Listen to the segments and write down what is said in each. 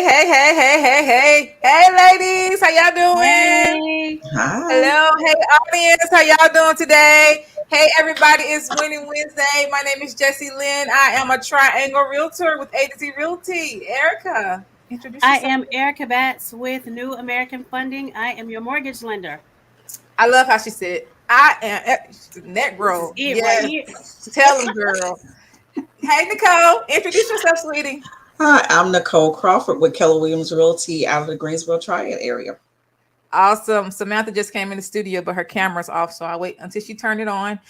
Hey, ladies, how y'all doing? Hey, Hi. Hello, hey, audience, how y'all doing today? Hey, everybody, it's Winning Wednesday. My name is Jessie Lynn. I am a triangle realtor with Agency Realty. Erica, introduce I yourself. am Erica Batts with New American Funding. I am your mortgage lender. I love how she said, I am net This is grow. it right Yes, here. tell them, girl. Hey, Nicole, introduce yourself, sweetie. Hi, I'm Nicole Crawford with Keller Williams Realty out of the Greensboro Triad area. Awesome. Samantha just came in the studio, but her camera's off, so I'll wait until she turned it on.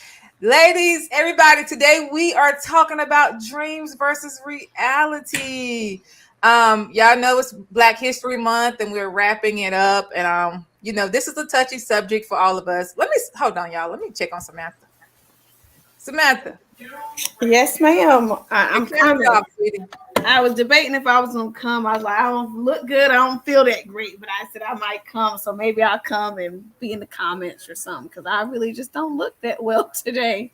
Ladies, everybody, today we are talking about dreams versus reality. Y'all know it's Black History Month and we're wrapping it up. And this is a touchy subject for all of us. Let me hold on, y'all. Let me check on Samantha. Samantha, Yes, ma'am. your I'm camera's coming. off, sweetie. I was debating if I was gonna come. I was like, I don't look good. I don't feel that great, but I said I might come. So maybe I'll come and be in the comments or something because I really just don't look that well today.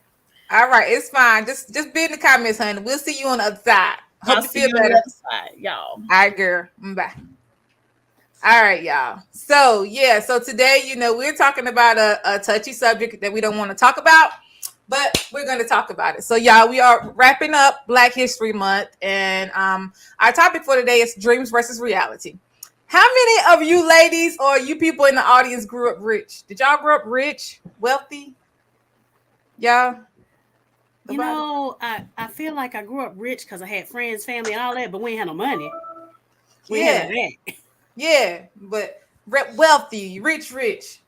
All right, it's fine. Just be in the comments, honey. We'll see you on the other side. I'll Hope you see feel you on the better. other side, y'all. All right, girl. Bye. All right, y'all. So today, we're talking about a touchy subject that we don't want to talk about, but we're going to talk about it. So, y'all, we are wrapping up Black History Month, and our topic for today is dreams versus reality. How many of you ladies or you people in the audience grew up rich? Did y'all grow up rich, wealthy? Y'all? Nobody? I feel like I grew up rich because I had friends, family, and all that, but we ain't had no money. We ain't had Yeah, none of that. yeah, but wealthy, rich.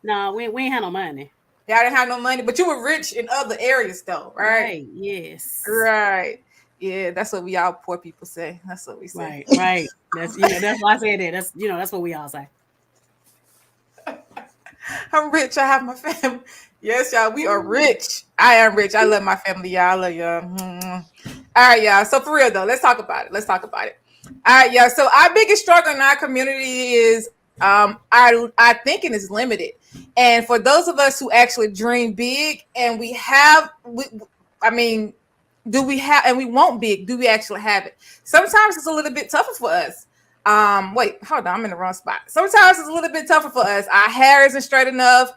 No, we ain't had no money. Y'all didn't have no money, but you were rich in other areas, though, right? Right. Yes. Right. Yeah, that's what we all poor people say. That's what we say. Right. Right. That's why I said that. That's what we all say. I'm rich. I have my family. Yes, y'all, we are rich. I am rich. I love my family, y'all. I love y'all. All right, y'all. So for real though, let's talk about it. All right, y'all. So our biggest struggle in our community is our thinking is limited. And for those of us who actually dream big and I mean, do we have and we want big, do we actually have it? Sometimes it's a little bit tougher for us. Wait, hold on, I'm in the wrong spot. Sometimes it's a little bit tougher for us. Our hair isn't straight enough.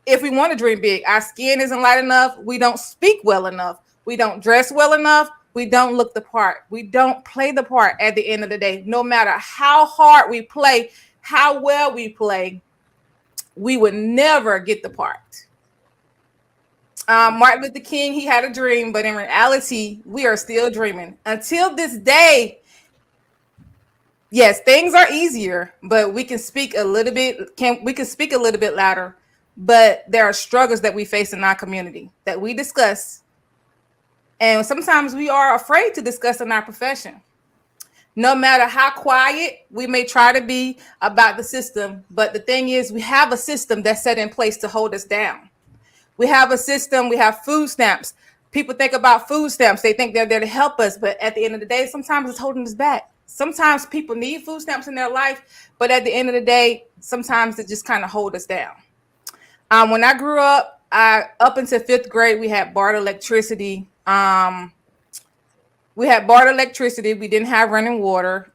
If we want to dream big, our skin isn't light enough. We don't speak well enough. We don't dress well enough. We don't look the part. We don't play the part at the end of the day. No matter how hard we play, how well we play, we would never get the part. Martin Luther King, he had a dream, but in reality, we are still dreaming. Until this day, yes, things are easier, but we can speak a little bit. We can speak a little bit louder, but there are struggles that we face in our community that we discuss, and sometimes we are afraid to discuss in our profession. No matter how quiet we may try to be about the system, but the thing is, we have a system that's set in place to hold us down. We have a system, we have food stamps. People think about food stamps, they think they're there to help us, but at the end of the day, sometimes it's holding us back. Sometimes people need food stamps in their life, but at the end of the day, sometimes it just kind of hold us down. When I grew up, up until fifth grade, we had barter electricity. We didn't have running water.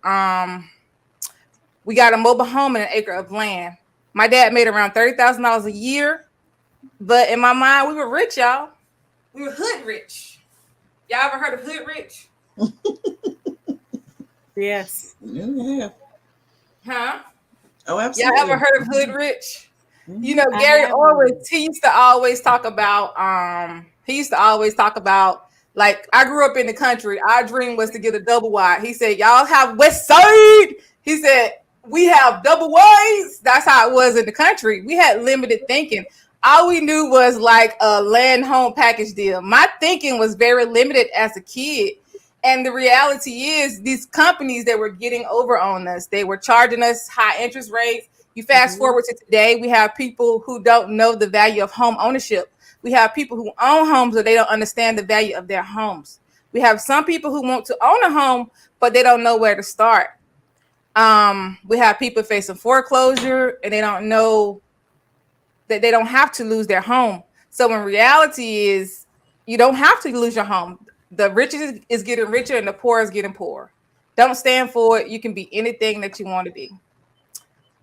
We got a mobile home and an acre of land. My dad made around $30,000 a year, but in my mind, we were rich, y'all. We were hood rich. Y'all ever heard of hood rich? Yes. Yeah. Huh? Oh, Y'all ever absolutely. heard of hood rich? I Gary have one. Orwell, he used to always talk about like I grew up in the country. Our dream was to get a double wide. He said, y'all have West Side. He said, we have double wides. That's how it was in the country. We had limited thinking. All we knew was like a land home package deal. My thinking was very limited as a kid. And the reality is these companies that were getting over on us, they were charging us high interest rates. You fast Hmm. forward to today, we have people who don't know the value of home ownership. We have people who own homes, but they don't understand the value of their homes. We have some people who want to own a home, but they don't know where to start. We have people facing foreclosure and they don't know that they don't have to lose their home. So in reality is you don't have to lose your home. The rich is getting richer and the poor is getting poorer. Don't stand for it. You can be anything that you want to be.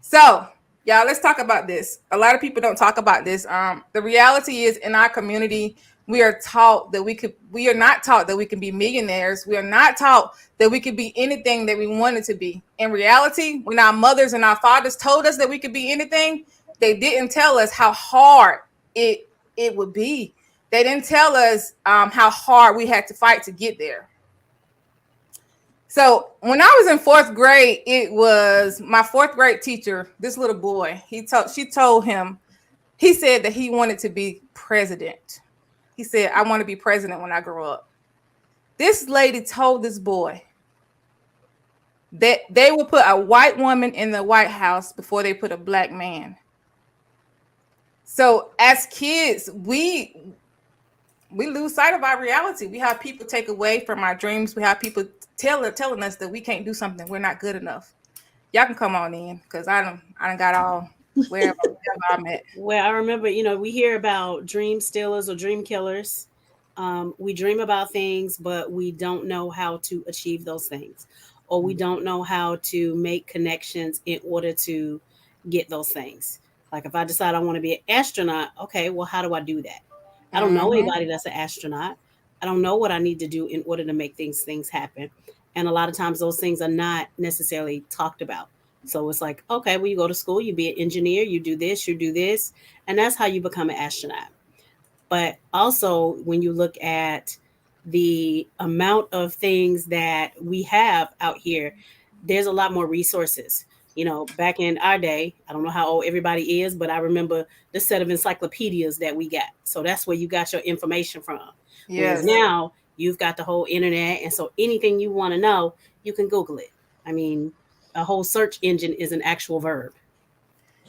So, y'all, let's talk about this. A lot of people don't talk about this. The reality is, in our community, we are taught that we are not taught that we can be millionaires. We are not taught that we could be anything that we wanted to be. In reality, when our mothers and our fathers told us that we could be anything, they didn't tell us how hard it would be. They didn't tell us how hard we had to fight to get there. So when I was in fourth grade, it was my fourth grade teacher, this little boy, she told him, he said that he wanted to be president. He said, I want to be president when I grow up. This lady told this boy that they would put a white woman in the White House before they put a black man. So as kids, we lose sight of our reality. We have people take away from our dreams. We have people telling us that we can't do something. We're not good enough. Y'all can come on in, because I done got all wherever I'm at. Well, I remember, we hear about dream stealers or dream killers. We dream about things, but we don't know how to achieve those things, or we don't know how to make connections in order to get those things. Like if I decide I want to be an astronaut, okay, well, how do I do that? I don't know anybody that's an astronaut. I don't know what I need to do in order to make things happen. And a lot of times those things are not necessarily talked about. So it's like, okay, well, you go to school, you be an engineer, you do this, and that's how you become an astronaut. But also when you look at the amount of things that we have out here, there's a lot more resources. Back in our day, I don't know how old everybody is, but I remember the set of encyclopedias that we got. So that's where you got your information from. Yes. Whereas now you've got the whole internet. And so anything you want to know, you can Google it. I mean, a whole search engine is an actual verb.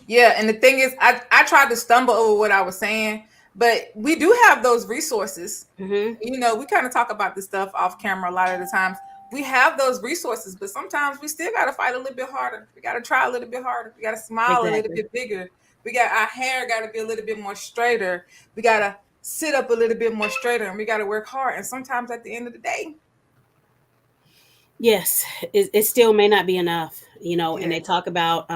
Yeah. And the thing is, I tried to stumble over what I was saying, but we do have those resources. Mm-hmm. We kind of talk about this stuff off camera a lot of the times. We have those resources, but sometimes we still got to fight a little bit harder. We got to try a little bit harder. We got to smile a little bit bigger. Our hair got to be a little bit more straighter. We got to sit up a little bit more straighter, and we got to work hard. And sometimes at the end of the day, yes, it still may not be enough, and they talk about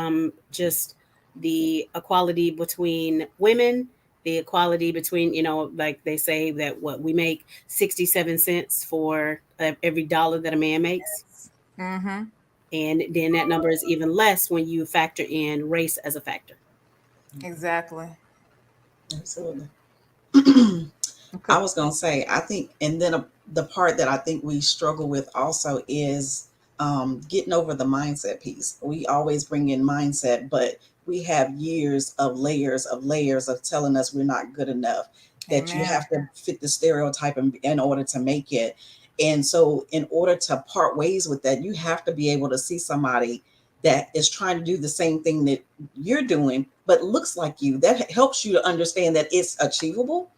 just the equality between women, the equality between, like they say that we make 67 cents for every dollar that a man makes. Yes. Mm-hmm. And then that number is even less when you factor in race as a factor. Exactly. Absolutely. I was going to say, I think, and then the part that I think we struggle with also is getting over the mindset piece. We always bring in mindset, but we have years of layers of telling us we're not good enough, that Amen. You have to fit the stereotype in order to make it. And so in order to part ways with that, you have to be able to see somebody that is trying to do the same thing that you're doing, but looks like you. That helps you to understand that it's achievable.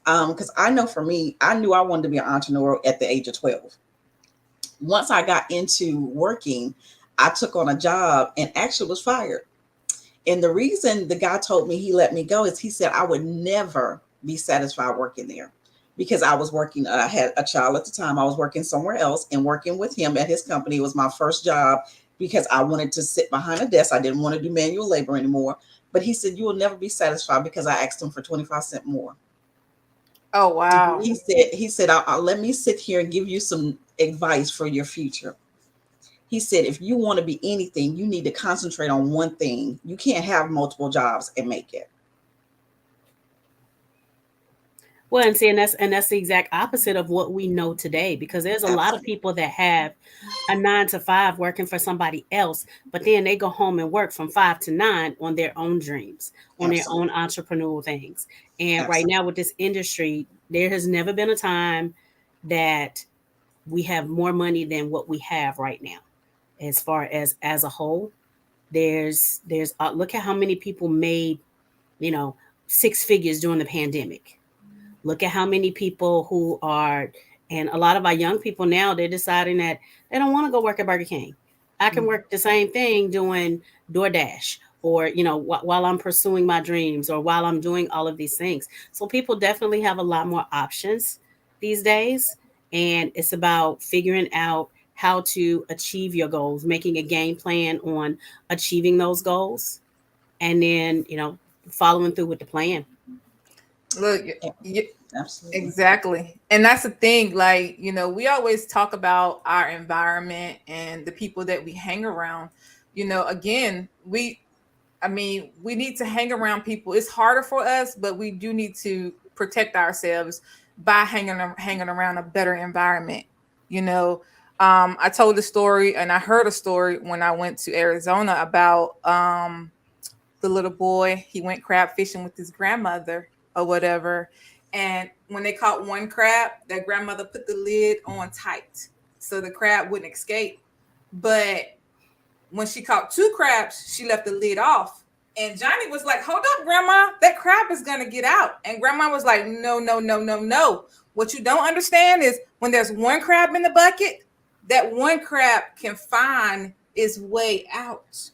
Because I know for me, I knew I wanted to be an entrepreneur at the age of 12. Once I got into working, I took on a job and actually was fired. And the reason the guy told me he let me go is he said I would never be satisfied working there, because I was working. I had a child at the time. I was working somewhere else, and working with him at his company was my first job because I wanted to sit behind a desk. I didn't want to do manual labor anymore. But he said, you will never be satisfied, because I asked him for 25 cents more. Oh, wow. He said, I'll let me sit here and give you some advice for your future. He said, if you want to be anything, you need to concentrate on one thing. You can't have multiple jobs and make it. Well, and that's the exact opposite of what we know today, because there's a lot of people that have a 9 to 5 working for somebody else, but then they go home and work from 5 to 9 on their own dreams, on their own entrepreneurial things. And right now with this industry, there has never been a time that we have more money than what we have right now. As far as a whole, there's look at how many people made, 6 figures during the pandemic. Look at how many people who are, and a lot of our young people now, they're deciding that they don't want to go work at Burger King. I can work the same thing doing DoorDash, or, while I'm pursuing my dreams, or while I'm doing all of these things. So people definitely have a lot more options these days. And it's about figuring out how to achieve your goals, making a game plan on achieving those goals, and then, following through with the plan. Look, Yeah, absolutely. exactly. And that's the thing. Like, we always talk about our environment and the people that we hang around. Again, we need to hang around people. It's harder for us, but we do need to protect ourselves by hanging around a better environment. I told a story and I heard a story when I went to Arizona about the little boy. He went crab fishing with his grandmother or whatever. And when they caught one crab, their grandmother put the lid on tight so the crab wouldn't escape. But when she caught two crabs, she left the lid off. And Johnny was like, hold up, Grandma, that crab is going to get out. And Grandma was like, no, no, no, no, no. What you don't understand is when there's one crab in the bucket, that one crab can find its way out.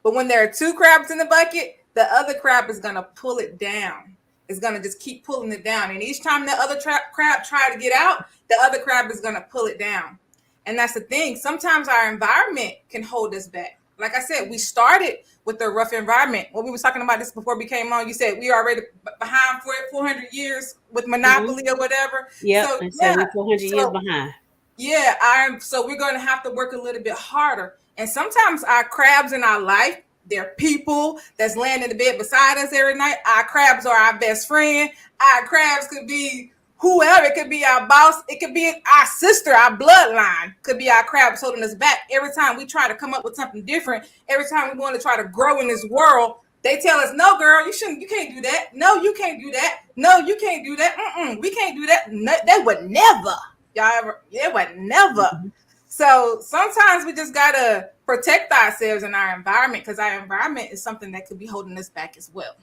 But when there are two crabs in the bucket, the other crab is going to pull it down. It's going to just keep pulling it down. And each time the other crab try to get out, the other crab is going to pull it down. And that's the thing. Sometimes our environment can hold us back. Like I said, we started with a rough environment. When we were talking about this before we came on, you said we already behind for 400 years with monopoly or whatever. Yeah, so, we're 400 years behind. Yeah, so we're going to have to work a little bit harder. And sometimes our crabs in our life, they're people that's laying in the bed beside us every night. Our crabs are our best friend. Our crabs could be whoever. It could be our boss. It could be our sister, our bloodline. Could be our crabs holding us back. Every time we try to come up with something different, every time we want to try to grow in this world, they tell us, no, girl, you can't do that. No, you can't do that. No, you can't do that. We can't do that. No, they would never. They would never. Mm-hmm. So sometimes we just got to protect ourselves and our environment, because our environment is something that could be holding us back as well.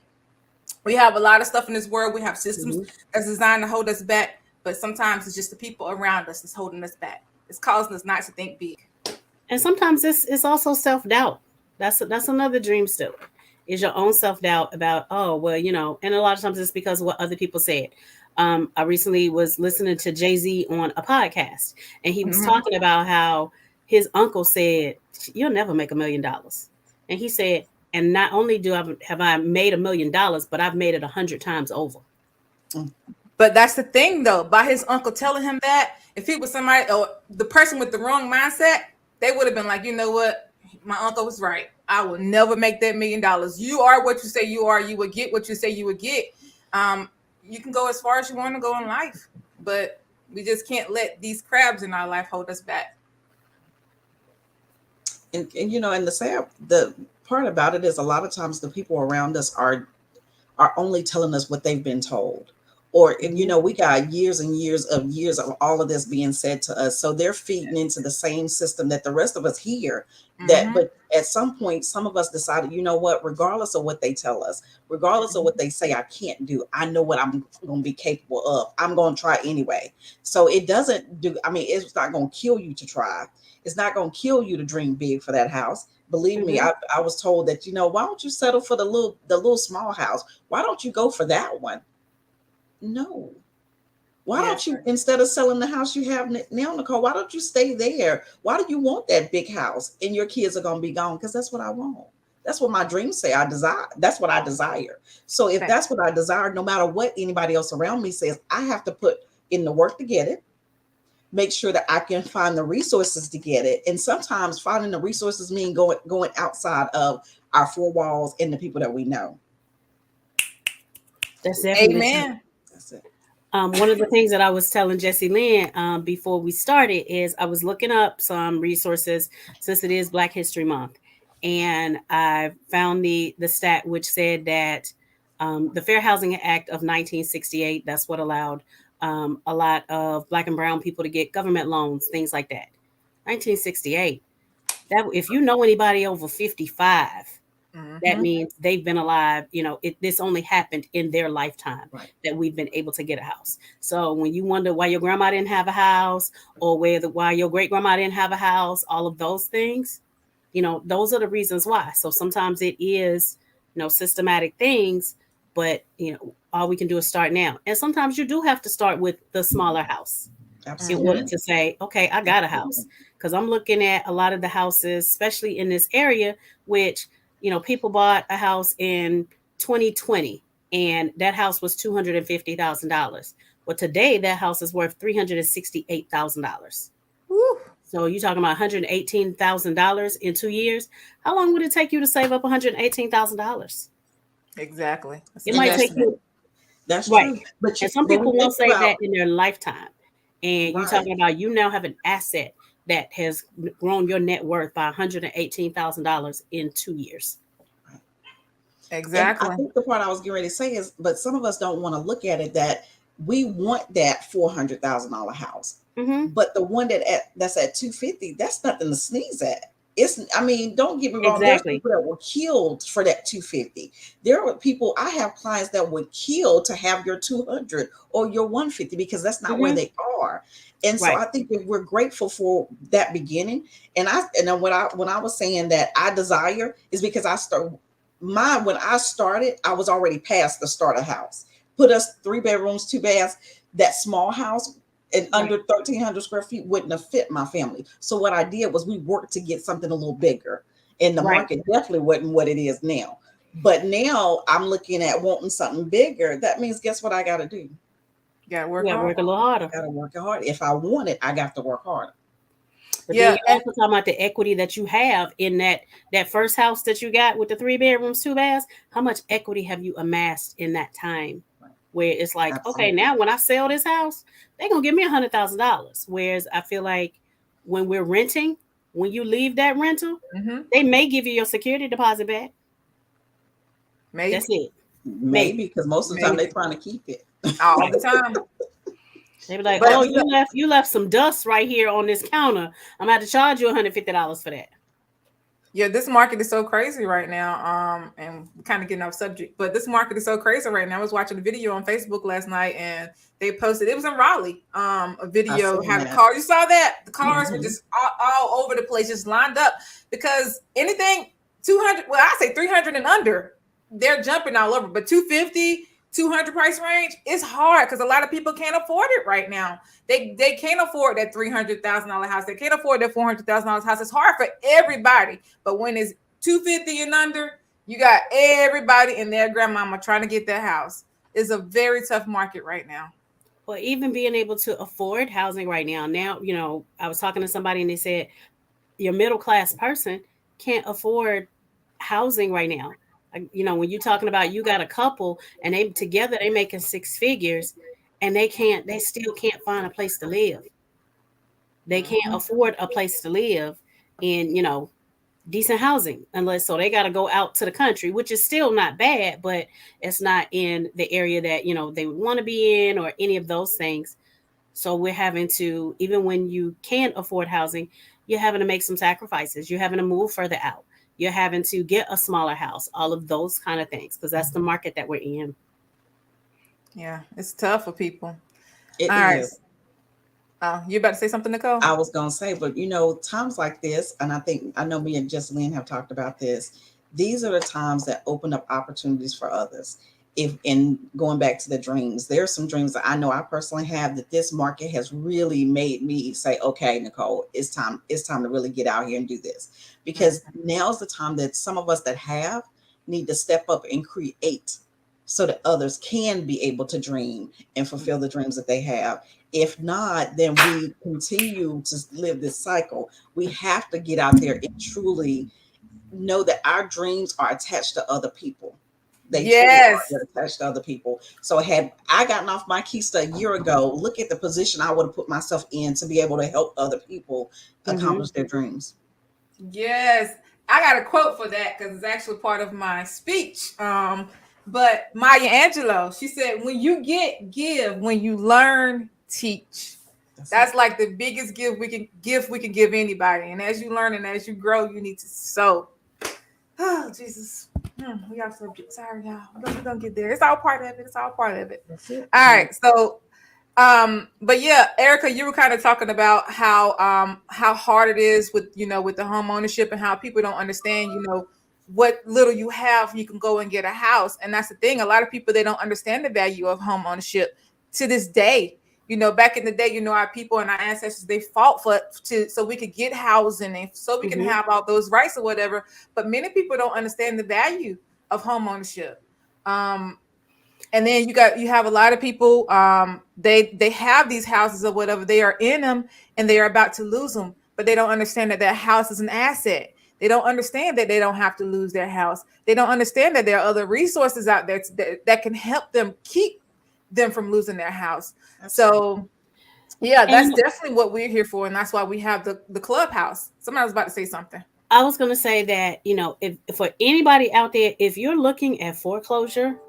We have a lot of stuff in this world. We have systems that's designed to hold us back, but sometimes it's just the people around us that's holding us back. It's causing us not to think big. And sometimes it's also self-doubt. That's another dream stealer. Is your own self-doubt about, and a lot of times it's because of what other people said. I recently was listening to Jay-Z on a podcast, and he was talking about how his uncle said, you'll never make $1 million. And he said, and not only have I made $1 million, but I've made it 100 times over. But that's the thing, though. By his uncle telling him that, if he was somebody or the person with the wrong mindset, they would have been like, you know what? My uncle was right. I will never make that $1 million. You are what you say you are. You would get what you say you would get. You can go as far as you want to go in life, but we just can't let these crabs in our life hold us back. And the part about it is a lot of times the people around us are only telling us what they've been told. Or, we got years and years of all of this being said to us. So they're feeding into the same system that the rest of us hear. But at some point, some of us decided, you know what, regardless of what they tell us, regardless of what they say I can't do, I know what I'm going to be capable of. I'm going to try anyway. So it doesn't it's not going to kill you to try. It's not going to kill you to dream big for that house. Believe me, I was told that, why don't you settle for the little small house? Why don't you go for that one? No. Why don't you, instead of selling the house you have now, Nicole, why don't you stay there? Why do you want that big house and your kids are going to be gone? Because that's what I want. That's what my dreams say I desire. That's what I desire. So if that's what I desire, no matter what anybody else around me says, I have to put in the work to get it. Make sure that I can find the resources to get it. And sometimes finding the resources mean going outside of our four walls and the people that we know. That's definitely amen. That's it. One of the things that I was telling Jessie Lynn before we started is I was looking up some resources since it is Black History Month. And I found the stat which said that the Fair Housing Act of 1968, that's what allowed a lot of Black and brown people to get government loans, things like that. 1968. That if you know anybody over 55, that means they've been alive. This only happened in their lifetime that we've been able to get a house. So when you wonder why your grandma didn't have a house or why your great grandma didn't have a house, all of those things, those are the reasons why. So sometimes it is, systematic things, but, all we can do is start now. And sometimes you do have to start with the smaller house. Absolutely. In order to say, okay, I got a house. because I'm looking at a lot of the houses, especially in this area, which, people bought a house in 2020 and that house was $250,000. Well, today that house is worth $368,000. Woo. So you're talking about $118,000 in 2 years. How long would it take you to save up $118,000? Exactly. That's It an might take investment. you That's right. true. But And some but people we won't think save about that in their lifetime. And you're right. talking about you now have an asset that has grown your net worth by $118,000 in 2 years. And Exactly. I think the part I was getting ready to say is, but some of us don't want to look at it that we want that $400,000 house, Mm-hmm. but the one that's at 250, that's nothing to sneeze at. I mean, don't get me wrong. Exactly. There's people that were killed for that 250. There were people, I have clients that would kill to have your 200 or your 150 because that's not where Mm-hmm. they are. And so Right. I think that we're grateful for that beginning. And then when I was saying that I desire is because when I started, I was already past the starter house. Put us 3 bedrooms, 2 baths, that small house and under 1,300 square feet wouldn't have fit my family. So what I did was we worked to get something a little bigger, and the Right. market definitely wasn't what it is now. But now I'm looking at wanting something bigger. That means, guess what I got to do? You gotta work Yeah, hard. work a little harder. I got to work hard. If I want it, I got to work harder. But Yeah, then you're also talking about the equity that you have in that first house that you got with the 3 bedrooms, 2 baths. How much equity have you amassed in that time? Where it's like, Absolutely. okay, now when I sell this house, they're gonna give me $100,000. Whereas I feel like when we're renting, when you leave that rental, Mhm. they may give you your security deposit back. Maybe That's it. Maybe because most of the time Maybe. they're trying to keep it. all the time. They be like, But oh, you know- you left some dust right here on this counter. I'm gonna have to charge you $150 for that. Yeah, this market is so crazy right now. And we're kind of getting off subject, but this market is so crazy right now. I was watching a video on Facebook last night, and they posted it was in Raleigh. A video seen how the that. car. You saw that the cars were Mhm. just all over the place, just lined up because anything 200, well, I say 300 and under, they're jumping all over. But 250, 200 price range, it's hard because a lot of people can't afford it right now. They can't afford that $300,000 house. They can't afford that $400,000 house. It's hard for everybody. But when it's 250 and under, you got everybody and their grandmama trying to get that house. It's a very tough market right now. Or even being able to afford housing right now. Now, I was talking to somebody and they said your middle class person can't afford housing right now. When you're talking about you got a couple and they together they making 6 figures and they still can't find a place to live. They can't afford a place to live in, decent housing unless so they got to go out to the country, which is still not bad, but it's not in the area that, they would want to be in or any of those things. So we're having to, even when you can't afford housing, you're having to make some sacrifices. You're having to move further out. You're having to get a smaller house, all of those kind of things, because that's the market that we're in. Yeah, it's tough for people. It All right. is. You about to say something, Nicole? I was going to say, but times like this, and I know me and Jessalyn have talked about this. These are the times that open up opportunities for others. In going back to the dreams, there are some dreams that I know I personally have that this market has really made me say, okay, Nicole, it's time to really get out here and do this, because now's the time that some of us that have need to step up and create so that others can be able to dream and fulfill the dreams that they have. If not, then we continue to live this cycle. We have to get out there and truly know that our dreams are attached to other people. They Yes. truly are attached to other people. So had I gotten off my keister a year ago, look at the position I would have put myself in to be able to help other people accomplish their dreams. Yes. I got a quote for that because it's actually part of my speech. But Maya Angelou, she said, when you give, when you learn, teach. That's like the biggest gift we can give anybody. And as you learn and as you grow, you need to sow. Oh, Jesus. We are so sorry, y'all. We're gonna get there. It's all part of it. All right. So but yeah, Erica, you were kind of talking about how hard it is with with the home ownership and how people don't understand, what little you have, you can go and get a house. And that's the thing. A lot of people, they don't understand the value of home ownership to this day. back in the day, our people and our ancestors, they fought so we could get housing and so we can have all those rights or whatever. But many people don't understand the value of home ownership. And then you have a lot of people, they have these houses or whatever, they are in them and they are about to lose them, but they don't understand that that house is an asset. They don't understand that they don't have to lose their house. They don't understand that there are other resources out there that can help them keep them from losing their house. So yeah, that's definitely what we're here for. And that's why we have the clubhouse. Somebody was about to say something. I was going to say that, if for anybody out there, if you're looking at foreclosure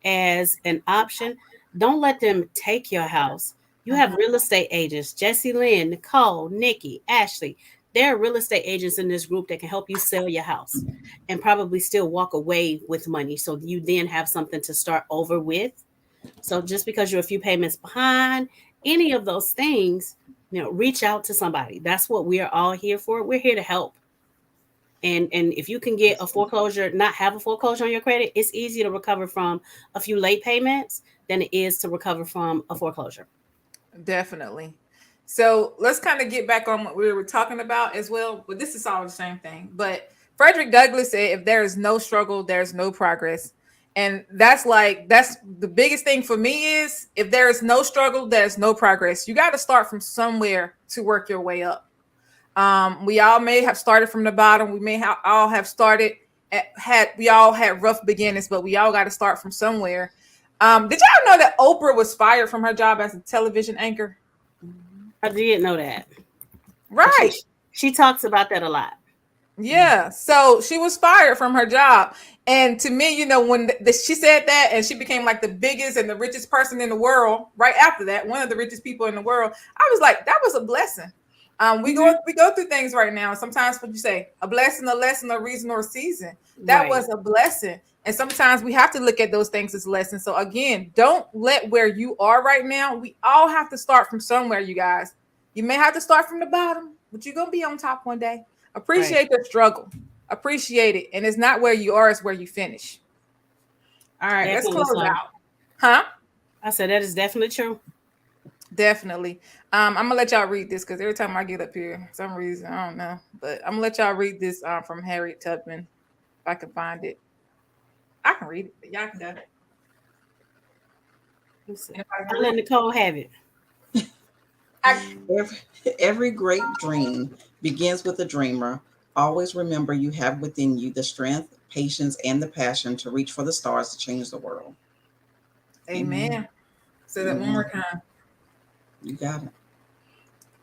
as an option, don't let them take your house. You have real estate agents, Jesse Lynn, Nicole, Nikki, Ashley. There are real estate agents in this group that can help you sell your house and probably still walk away with money. So you then have something to start over with. So just because you're a few payments behind, any of those things, reach out to somebody. That's what we are all here for. We're here to help. And if you can get a foreclosure, not have a foreclosure on your credit, it's easier to recover from a few late payments than it is to recover from a foreclosure. Definitely. So let's kind of get back on what we were talking about as well. But this is all the same thing. But Frederick Douglass said, if there is no struggle, there's no progress. And that's the biggest thing for me is if there is no struggle, there's no progress. You got to start from somewhere to work your way up. We all may have started from the bottom. We may all have started we all had rough beginnings, but we all got to start from somewhere. Did y'all know that Oprah was fired from her job as a television anchor? I didn't know that. Right. She talks about that a lot. Yeah. So she was fired from her job. And to me, when she said that and she became like the biggest and the richest person in the world, right after that, one of the richest people in the world, I was like, that was a blessing. We go through things right now. Sometimes what you say, a blessing, a lesson, a reason, or a season. That was a blessing. And sometimes we have to look at those things as lessons. So again, don't let where you are right now. We all have to start from somewhere, you guys. You may have to start from the bottom, but you're going to be on top one day. Appreciate the struggle. Appreciate it. And it's not where you are, it's where you finish. All right, Definitely let's close so. out. Huh? I said that is definitely true. Definitely. I'm gonna let y'all read this because every time I get up here, for some reason, I don't know, but I'm gonna let y'all read this from Harriet Tubman, if I can find it. I can read it, but y'all can go. I'll let Nicole have it. Every great dream begins with a dreamer. Always remember you have within you the strength, patience, and the passion to reach for the stars to change the world. Amen. Say that one more time. You got it.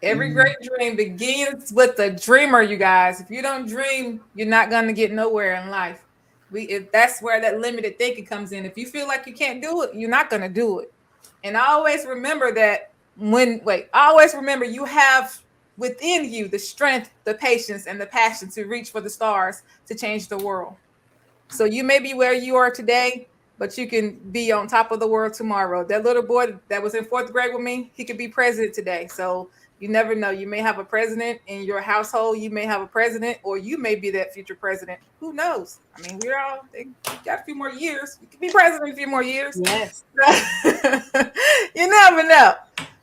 Every great dream begins with a dreamer, you guys. If you don't dream, you're not going to get nowhere in life. If that's where that limited thinking comes in. If you feel like you can't do it, you're not going to do it. And always remember that always remember you have within you the strength, the patience, and the passion to reach for the stars to change the world. So you may be where you are today, but you can be on top of the world tomorrow. That little boy that was in 4th grade with me, he could be president today. So you never know. You may have a president in your household. You may have a president, or you may be that future president. Who knows? I mean, they got a few more years. You could be president in a few more years. Yes. You never know.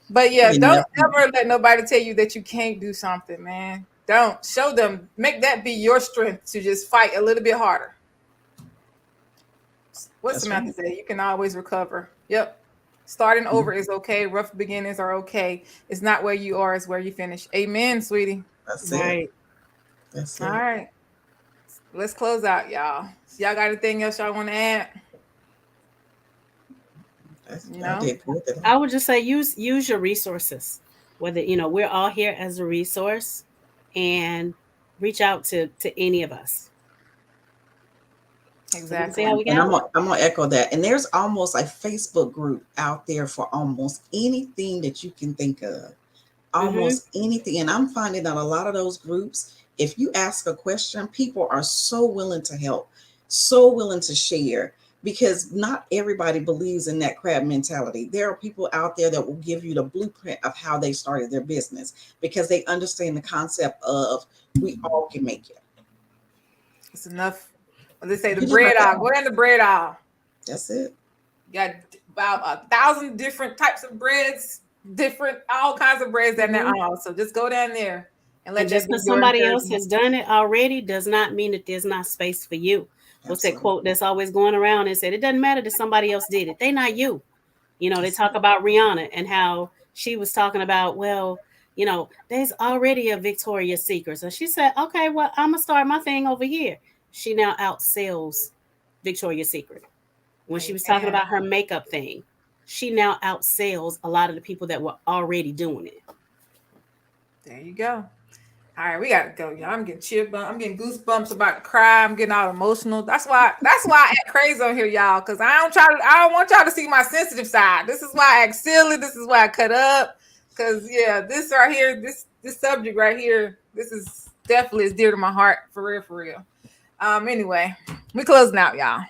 But yeah, don't ever let nobody tell you that you can't do something, man. Don't. Show them. Make that be your strength to just fight a little bit harder. What's Samantha say? You can always recover. Yep. Starting over is okay. Rough beginnings are okay. It's not where you are, it's where you finish. Amen, sweetie. That's Right. it. That's it. All right. Let's close out, y'all. So y'all got anything else y'all want to add? No? I would just say use your resources. Whether we're all here as a resource, and reach out to any of us. Exactly. And I'm gonna echo that. And there's almost a Facebook group out there for almost anything that you can think of. Almost anything. And I'm finding that a lot of those groups, if you ask a question, people are so willing to help, so willing to share, because not everybody believes in that crab mentality. There are people out there that will give you the blueprint of how they started their business because they understand the concept of we all can make it. It's enough. They say the bread aisle. Go in the bread aisle. That's it. You got about 1,000 different types of breads. different, all kinds of brands down there. Mhm. Also, just go down there and let And that just be because your somebody else encouragement. has done it already does not mean that there's not space for you. What's that Absolutely. quote that's always going around and said, it doesn't matter that somebody else did it. They not you. You know, they That's talk about Rihanna and how she was talking about, well, you know, there's already a Victoria's Secret. So she said, okay, well, I'm going to start my thing over here. She now outsells Victoria's Secret. When she was talking Amen. about her makeup thing, she now outsells a lot of the people that were already doing it. There you go. All right, we gotta go, y'all. I'm getting chill bump. I'm getting goosebumps about to cry. I'm getting all emotional. That's why I act crazy on here, y'all. Cause I don't want y'all to see my sensitive side. This is why I act silly. This is why I cut up. Cause yeah, this right here, this subject right here, this is definitely is dear to my heart, for real, for real. Anyway, we closing out, y'all.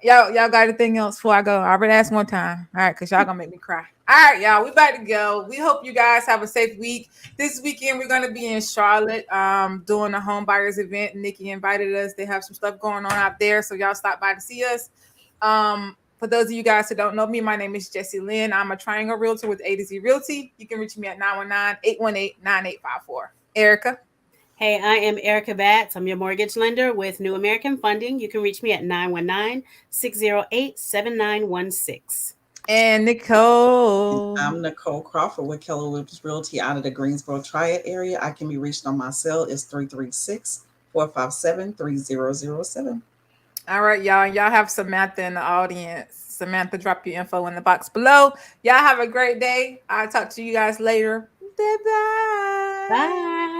Y'all got anything else before I go? I already asked one time. All right, because y'all gonna make me cry. All right, y'all, we about to go. We hope you guys have a safe week. This weekend we're gonna be in Charlotte, doing a home buyers event. Nikki invited us. They have some stuff going on out there, so y'all stop by to see us. For those of you guys who don't know me, my name is Jessie Lynn. I'm a Triangle Realtor with A to Z Realty. You can reach me at 919-818-9854. Erica. Hey, I am Erica Batts. I'm your mortgage lender with New American Funding. You can reach me at 919-608-7916. And Nicole. I'm Nicole Crawford with Keller Williams Realty out of the Greensboro Triad area. I can be reached on my cell is 336-457-3007. All right, y'all. Y'all have Samantha in the audience. Samantha, drop your info in the box below. Y'all have a great day. I'll talk to you guys later. Bye-bye. Bye.